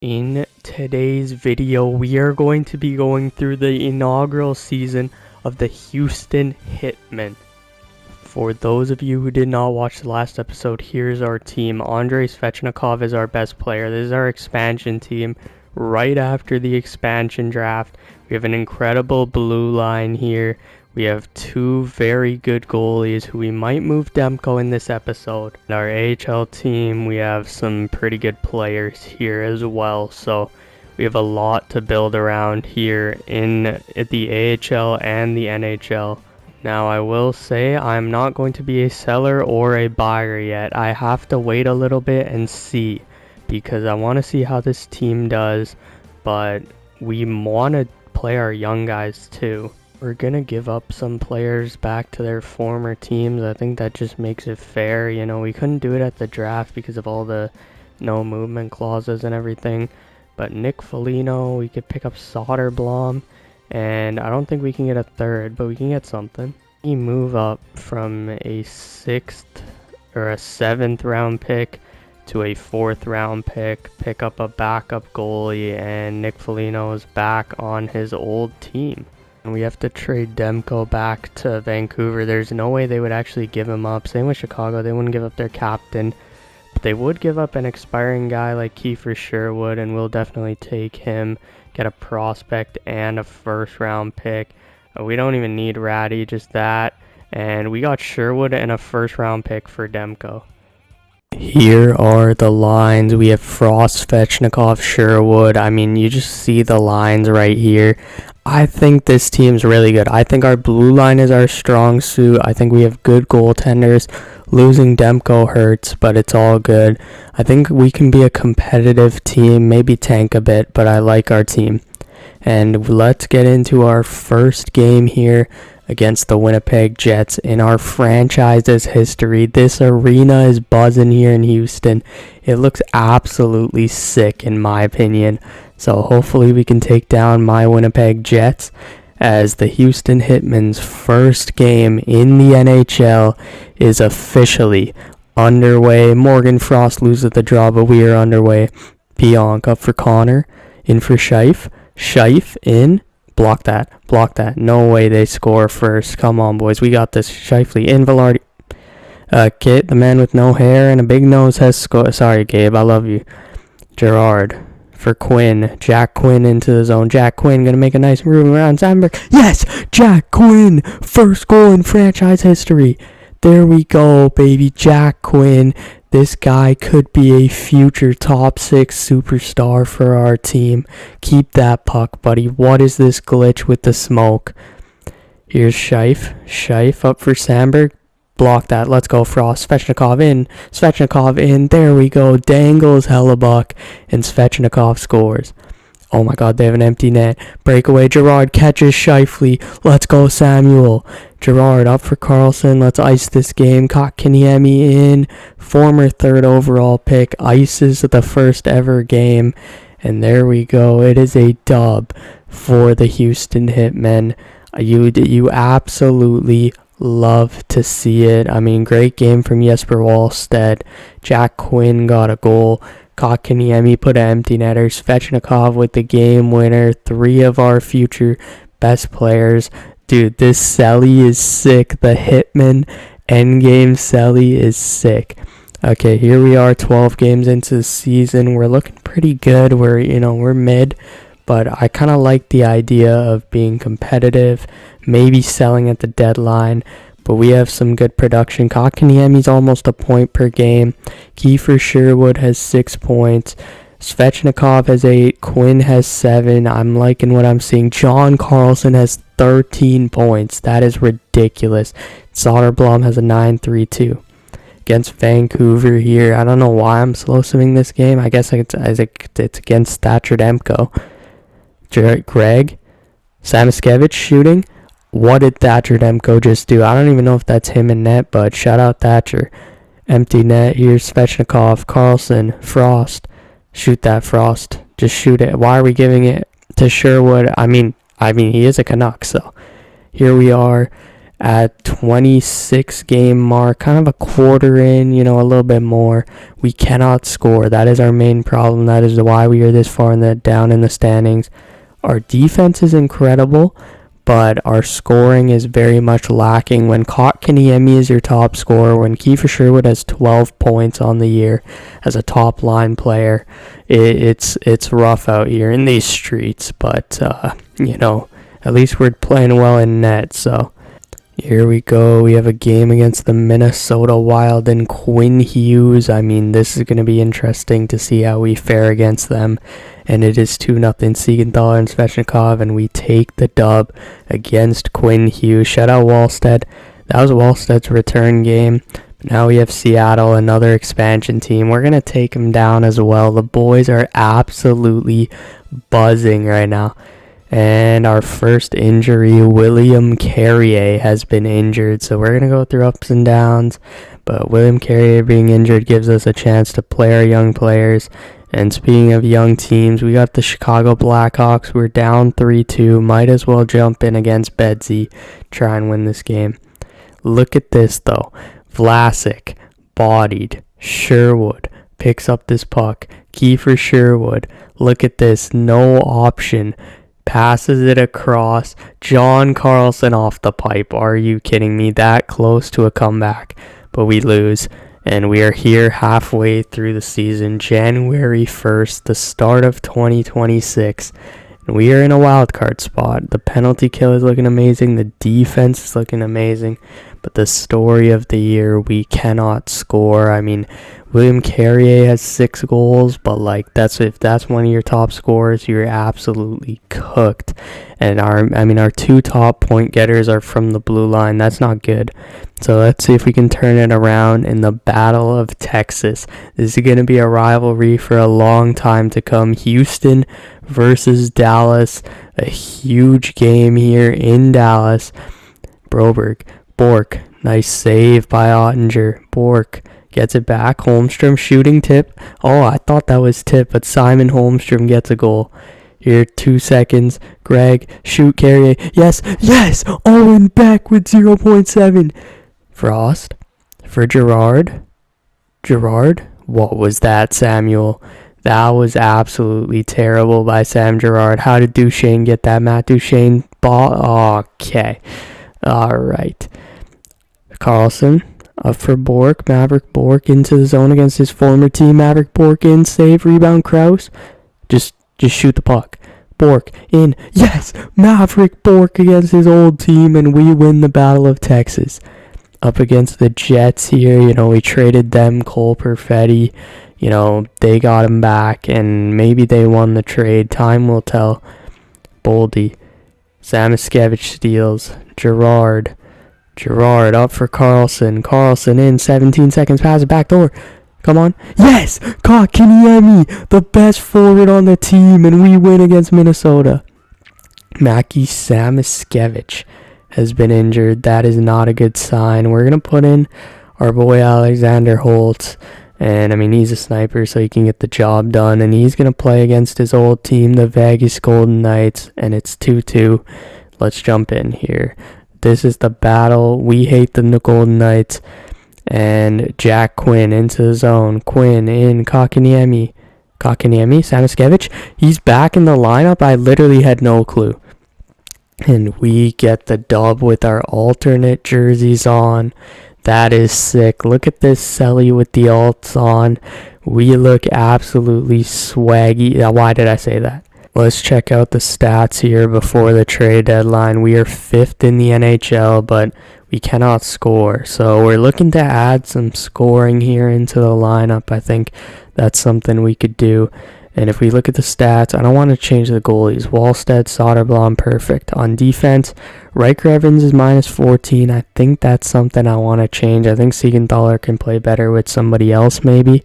In today's video, we are going to be going through the inaugural season of the Houston Hitmen. For those of you who did not watch the last episode, here's our team. Andrei Svechnikov is our best player. This is our expansion team. Right after the expansion draft, we have an incredible blue line here. We have two very good goalies who we might move Demko in this episode. In our AHL team, we have some pretty good players here as well. So we have a lot to build around here in the AHL and the NHL. Now I will say I'm not going to be a seller or a buyer yet. I have to wait a little bit and see, because I want to see how this team does, but we want to play our young guys too. We're going to give up some players back to their former teams. I think that just makes it fair. You know, we couldn't do it at the draft because of all the no movement clauses and everything. But Nick Foligno, we could pick up Soderblom. And I don't think we can get a third, but we can get something. We move up from a 6th or a 7th round pick to a 4th round pick up a backup goalie, and Nick Foligno is back on his old team. And we have to trade Demko back to Vancouver. There's no way they would actually give him up. Same with Chicago. They wouldn't give up their captain. But they would give up an expiring guy like Kiefer Sherwood, and we'll definitely take him. Get a prospect and a 1st round pick. We don't even need Ratty, just that. And we got Sherwood and a 1st round pick for Demko. Here are the lines. We have Frost, Svechnikov, Sherwood. I mean, you just see the lines right here. I think this team's really good. I think our blue line is our strong suit. I think we have good goaltenders. Losing Demko hurts, but it's all good. I think we can be a competitive team, maybe tank a bit, but I like our team. And let's get into our first game here against the Winnipeg Jets in our franchise's history. This arena is buzzing here in Houston. It looks absolutely sick in my opinion. So hopefully we can take down my Winnipeg Jets, as the Houston Hitmen's first game in the NHL is officially underway. Morgan Frost loses the draw, but we are underway. Pionk up for Connor. In for Scheif. Scheif in. Block that. Block that. No way they score first. Come on, boys. We got this. Scheifele in. Velarde. Kit, the man with no hair and a big nose, has scored. Sorry, Gabe. I love you. Gerard. For Quinn. Jack Quinn into the zone. Jack Quinn going to make a nice move around Sandberg. Yes! Jack Quinn! First goal in franchise history. There we go, baby. Jack Quinn. This guy could be a future top 6 superstar for our team. Keep that puck, buddy. What is this glitch with the smoke? Here's Scheif. Scheif up for Sandberg. Block that. Let's go, Frost. Svechnikov in. Svechnikov in. There we go. Dangles Hellebuck. And Svechnikov scores. Oh my god, they have an empty net. Breakaway. Gerard catches Scheifele. Let's go, Samuel. Gerard up for Carlson. Let's ice this game. Kotkaniemi in. Former 3rd overall pick. Ices the first ever game. And there we go. It is a dub for the Houston Hitmen. You absolutely love to see it. I mean, great game from Jesper Wallstedt. Jack Quinn got a goal. Kotkaniemi put an empty netter. Svechnikov with the game winner. 3 of our future best players. Dude, this Selly is sick. The Hitman endgame Selly is sick. Okay, here we are 12 games into the season. We're looking pretty good. We're mid. But I kind of like the idea of being competitive, maybe selling at the deadline. But we have some good production. Kotkaniemi's almost a point per game. Kiefer Sherwood has 6 points. Svechnikov has 8. Quinn has 7. I'm liking what I'm seeing. John Carlson has 13 points. That is ridiculous. Soderblom has a 9.32. Against Vancouver here. I don't know why I'm slow simming this game. I guess it's against Thatcher Demko. Greg, Samoskevich shooting. What did Thatcher Demko just do? I don't even know if that's him in net, but shout out Thatcher. Empty net. Here's Svechnikov, Carlson, Frost. Shoot that, Frost. Just shoot it. Why are we giving it to Sherwood? I mean, he is a Canuck, so here we are. at 26 game mark, kind of a quarter in, a little bit more. We cannot score. That is our main problem. That is why we are this far down in the standings. Our defense is incredible, but our scoring is very much lacking. When Kotkaniemi is your top scorer, when Kiefer Sherwood has 12 points on the year as a top line player, it's rough out here in these streets. But at least we're playing well in net. So here we go. We have a game against the Minnesota Wild and Quinn Hughes. I mean, this is going to be interesting to see how we fare against them. And it is 2-0 Siegenthaler and Svechnikov, and we take the dub against Quinn Hughes. Shout out Wallstead. That was Wallstead's return game. Now we have Seattle, another expansion team. We're going to take them down as well. The boys are absolutely buzzing right now. And our first injury, William Carrier, has been injured. So we're going to go through ups and downs. But William Carrier being injured gives us a chance to play our young players. And speaking of young teams, we got the Chicago Blackhawks. We're down 3-2. Might as well jump in against Perellzy. Try and win this game. Look at this, though. Vlasic, bodied. Sherwood picks up this puck. Kiefer Sherwood. Look at this. No option. Passes it across. John Carlson off the pipe. Are you kidding me? That close to a comeback. But we lose. And we are here halfway through the season, January 1st, the start of 2026. And we are in a wild card spot. The penalty kill is looking amazing. The defense is looking amazing. But the story of the year, we cannot score. I mean, William Carrier has 6 goals, but if that's one of your top scorers, you're absolutely cooked. And our 2 top point getters are from the blue line. That's not good. So let's see if we can turn it around in the Battle of Texas. This is going to be a rivalry for a long time to come. Houston versus Dallas. A huge game here in Dallas. Bork. Nice save by Ottinger. Bork gets it back. Holmstrom shooting tip. Oh, I thought that was tip, but Simon Holmstrom gets a goal. Here, 2 seconds. Greg, shoot, Carrier. Yes! Owen Beck with 0.7. Frost for Gerard. What was that, Samuel? That was absolutely terrible by Sam Gerard. How did Duchesne get that? Matt Duchesne ball. Okay. All right. Carlson up for Bork. Maverick Bork into the zone against his former team. Maverick Bork in. Save. Rebound. Krause. Just shoot the puck. Bork in. Yes! Maverick Bork against his old team, and we win the Battle of Texas. Up against the Jets here, we traded them Cole Perfetti. They got him back, and maybe they won the trade. Time will tell. Boldy. Samoskevich steals. Gerard up for Carlson. Carlson in. 17 seconds. Pass it back door. Come on. Yes! Kotkaniemi, the best forward on the team, and we win against Minnesota. Mackie Samoskevich has been injured. That is not a good sign. We're going to put in our boy Alexander Holtz. And, he's a sniper, so he can get the job done. And he's going to play against his old team, the Vegas Golden Knights. And it's 2-2. Let's jump in here. This is the battle. We hate the Golden Knights. And Jack Quinn into the zone. Quinn in. Kotkaniemi, Samoskevich. He's back in the lineup. I literally had no clue. And we get the dub with our alternate jerseys on. That is sick. Look at this Selly with the alts on. We look absolutely swaggy. Why did I say that? Let's check out the stats here before the trade deadline. We are 5th in the NHL, but we cannot score. So we're looking to add some scoring here into the lineup. I think that's something we could do. And if we look at the stats, I don't want to change the goalies. Wallstead, Soderblom, perfect. On defense, Riker Evans is -14. I think that's something I want to change. I think Siegenthaler can play better with somebody else maybe.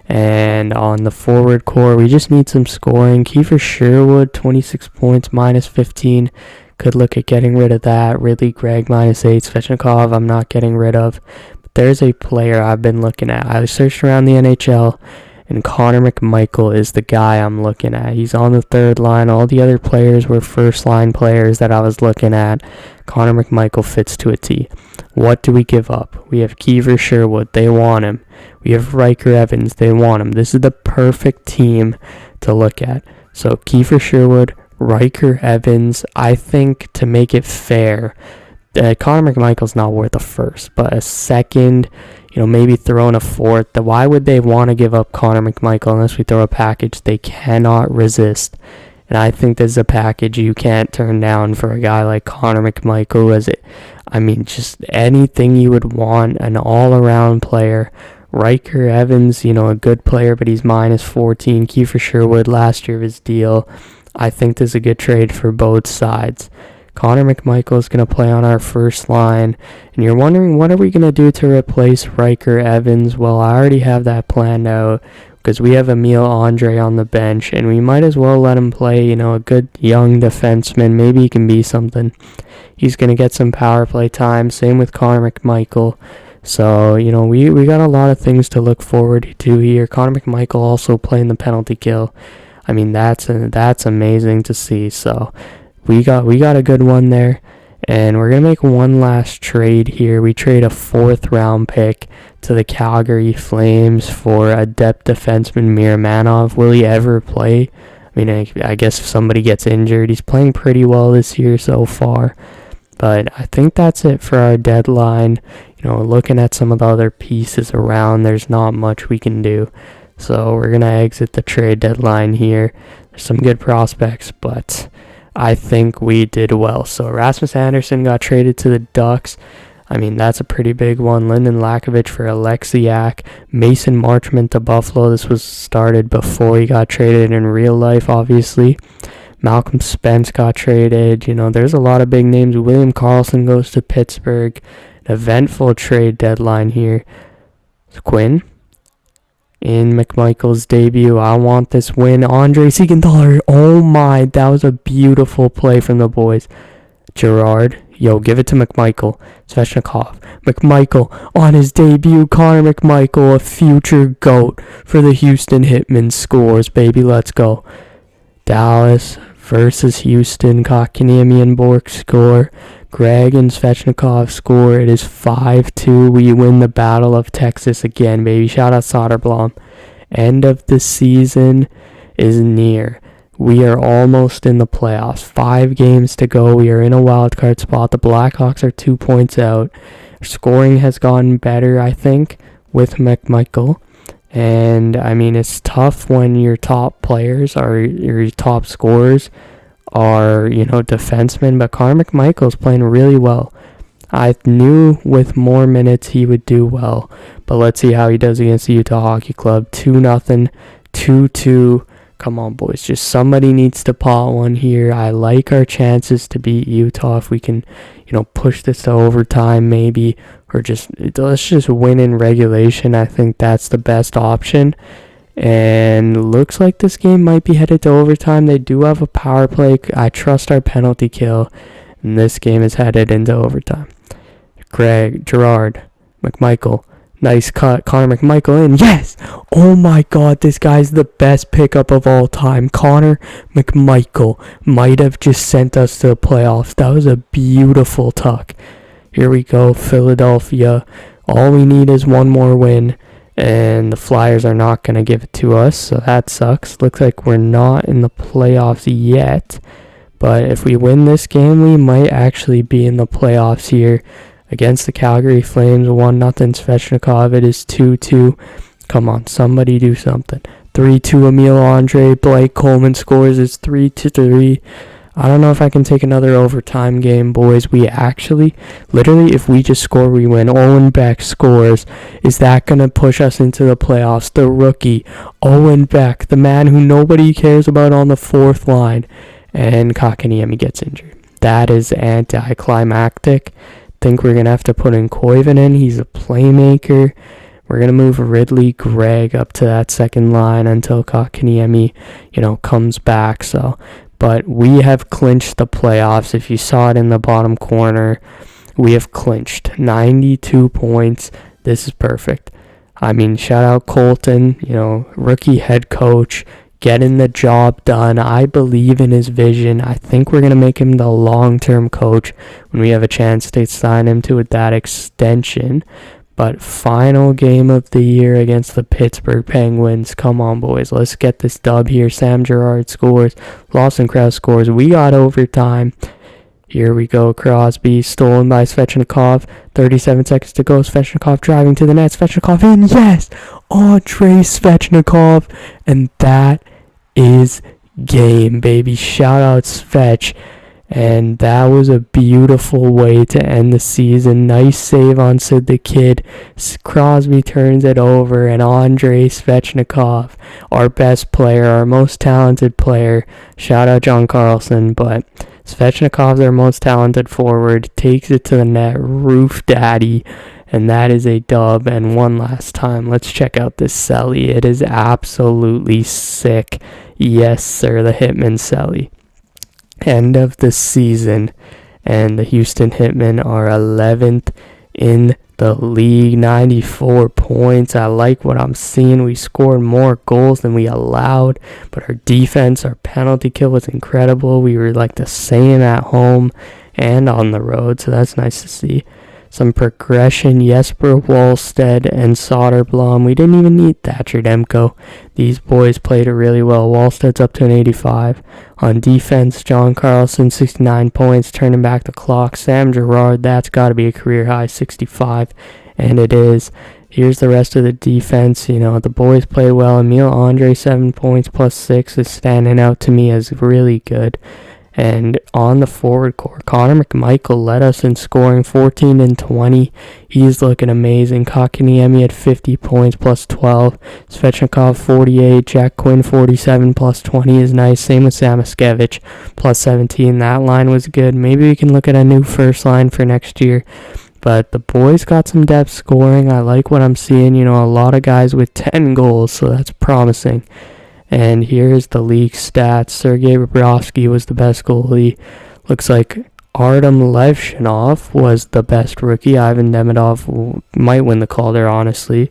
And on the forward core, we just need some scoring. Kiefer Sherwood, 26 points, -15. Could look at getting rid of that. Ridley Gregg, -8. Svechnikov, I'm not getting rid of. But there's a player I've been looking at. I searched around the NHL, and Connor McMichael is the guy I'm looking at. He's on the third line. All the other players were first-line players that I was looking at. Connor McMichael fits to a T. What do we give up? We have Kiefer Sherwood. They want him. We have Riker Evans. They want him. This is the perfect team to look at. So Kiefer Sherwood, Riker Evans. I think to make it fair, Connor McMichael's not worth a first, but a second, maybe throw in a fourth. Why would they want to give up Connor McMichael unless we throw a package they cannot resist? And I think this is a package you can't turn down for a guy like Connor McMichael. Just anything you would want, an all-around player. Riker Evans, a good player, but he's minus 14. Kiefer Sherwood, last year of his deal. I think this is a good trade for both sides. Connor McMichael is going to play on our first line, and you're wondering, what are we going to do to replace Riker Evans? Well, I already have that planned out, because we have Emil Andre on the bench, and we might as well let him play, a good young defenseman. Maybe he can be something. He's going to get some power play time, same with Connor McMichael. So, we got a lot of things to look forward to here. Connor McMichael also playing the penalty kill. That's amazing to see. So, we got a good one there, and we're going to make one last trade here. We trade a 4th round pick to the Calgary Flames for a depth defenseman, Miramanov. Will he ever play? I guess if somebody gets injured, he's playing pretty well this year so far. But I think that's it for our deadline. Looking at some of the other pieces around, there's not much we can do. So we're going to exit the trade deadline here. There's some good prospects, but I think we did well. So Rasmus Andersson got traded to the Ducks. That's a pretty big one. Lyndon Lakovic for Alexiak. Mason Marchment to Buffalo. This was started before he got traded in real life, obviously. Malcolm Spence got traded. There's a lot of big names. William Karlsson goes to Pittsburgh. An eventful trade deadline here. Quinn in McMichael's debut. I want this win. Andre Siegenthaler. Oh my, that was a beautiful play from the boys. Gerard. Give it to McMichael. Svechnikov. McMichael on his debut. Connor McMichael, a future GOAT for the Houston Hitmen, scores, baby. Let's go. Dallas versus Houston. Kotkaniemi and Bork score. Greg and Svechnikov score. It is 5-2. We win the Battle of Texas again, baby. Shout out Soderblom. End of the season is near. We are almost in the playoffs. 5 games to go. We are in a wild card spot. The Blackhawks are 2 points out. Scoring has gotten better, I think, with McMichael. And, it's tough when your top players are your top scorers are, defensemen. But Connor McMichael's playing really well. I knew with more minutes he would do well. But let's see how he does against the Utah Hockey Club. 2-0, 2-2. Come on, boys. Just somebody needs to pot one here. I like our chances to beat Utah if we can, push this to overtime maybe. Or let's just win in regulation. I think that's the best option. And looks like this game might be headed to overtime. They do have a power play. I trust our penalty kill. And this game is headed into overtime. Greg, Gerard, McMichael. Nice cut. Connor McMichael in. Yes! Oh my god, this guy's the best pickup of all time. Connor McMichael might have just sent us to the playoffs. That was a beautiful tuck. Here we go, Philadelphia. All we need is one more win, and the Flyers are not going to give it to us, so that sucks. Looks like we're not in the playoffs yet, but if we win this game, we might actually be in the playoffs here. Against the Calgary Flames, 1-0 Svechnikov. It is 2-2. Come on, somebody do something. 3-2 Emil Andre. Blake Coleman scores. It's 3-3. I don't know if I can take another overtime game, boys. We actually, literally, if we just score, we win. Owen Beck scores. Is that going to push us into the playoffs? The rookie, Owen Beck, the man who nobody cares about on the 4th line. And Kotkaniemi gets injured. That is anticlimactic. Think we're going to have to put in Koivunen. He's a playmaker. We're going to move Ridley Gregg up to that 2nd line until Kotkaniemi, comes back. But we have clinched the playoffs. If you saw it in the bottom corner, we have clinched 92 points. This is perfect. I mean, shout out Colton, rookie head coach, getting the job done. I believe in his vision. I think we're going to make him the long-term coach when we have a chance to sign him to that extension. But final game of the year against the Pittsburgh Penguins. Come on, boys. Let's get this dub here. Sam Girard scores. Lawson Krause scores. We got overtime. Here we go. Crosby stolen by Svechnikov. 37 seconds to go. Svechnikov driving to the net. Svechnikov in. Yes! Andrei Svechnikov. And that is game, baby. Shout out Svech. And that was a beautiful way to end the season. Nice save on Sid the Kid. Crosby turns it over, and Andrei Svechnikov, our best player, our most talented player. Shout out John Carlson, but Svechnikov's our most talented forward. Takes it to the net. Roof daddy. And that is a dub. And one last time, let's check out this celly. It is absolutely sick. Yes, sir, the Hitman celly. End of the season, and the Houston Hitmen are 11th in the league, 94 points. I like what I'm seeing. We scored more goals than we allowed, but our defense, our penalty kill was incredible. We were like the same at home and on the road, so that's nice to see. Some progression. Jesper Wallstead and Soderblom. We didn't even need Thatcher Demko. These boys played it really well. Wallstead's up to an 85. On defense, John Carlson, 69 points, turning back the clock. Sam Girard, that's got to be a career high, 65. And it is. Here's the rest of the defense. The boys played well. Emil Andre, 7 points plus 6 is standing out to me as really good. And on the forward core, Connor McMichael led us in scoring, 14 and 20. He's looking amazing. Kotkaniemi at 50 points plus 12. Svechnikov 48. Jack Quinn 47 plus 20 is nice. Same with Samoskevich plus 17. That line was good. Maybe we can look at a new first line for next year. But the boys got some depth scoring. I like what I'm seeing. A lot of guys with 10 goals, so that's promising. And here's the league stats. Sergei Bobrovsky was the best goalie. Looks like Artem Levshinov was the best rookie. Ivan Demidov might win the Calder, honestly.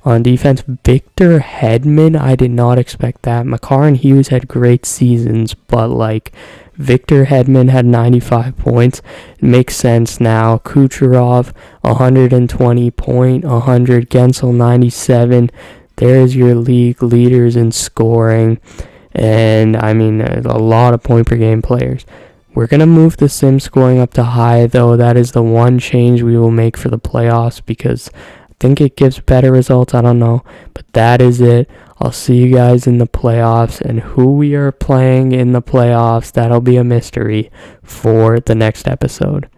On defense, Victor Hedman, I did not expect that. Makar and Hughes had great seasons, but Victor Hedman had 95 points. It makes sense now. Kucherov, 120 point, 100. Gensel, 97. There's your league leaders in scoring, and a lot of point per game players. We're going to move the sim scoring up to high, though. That is the one change we will make for the playoffs because I think it gives better results. I don't know, but that is it. I'll see you guys in the playoffs, and who we are playing in the playoffs, that'll be a mystery for the next episode.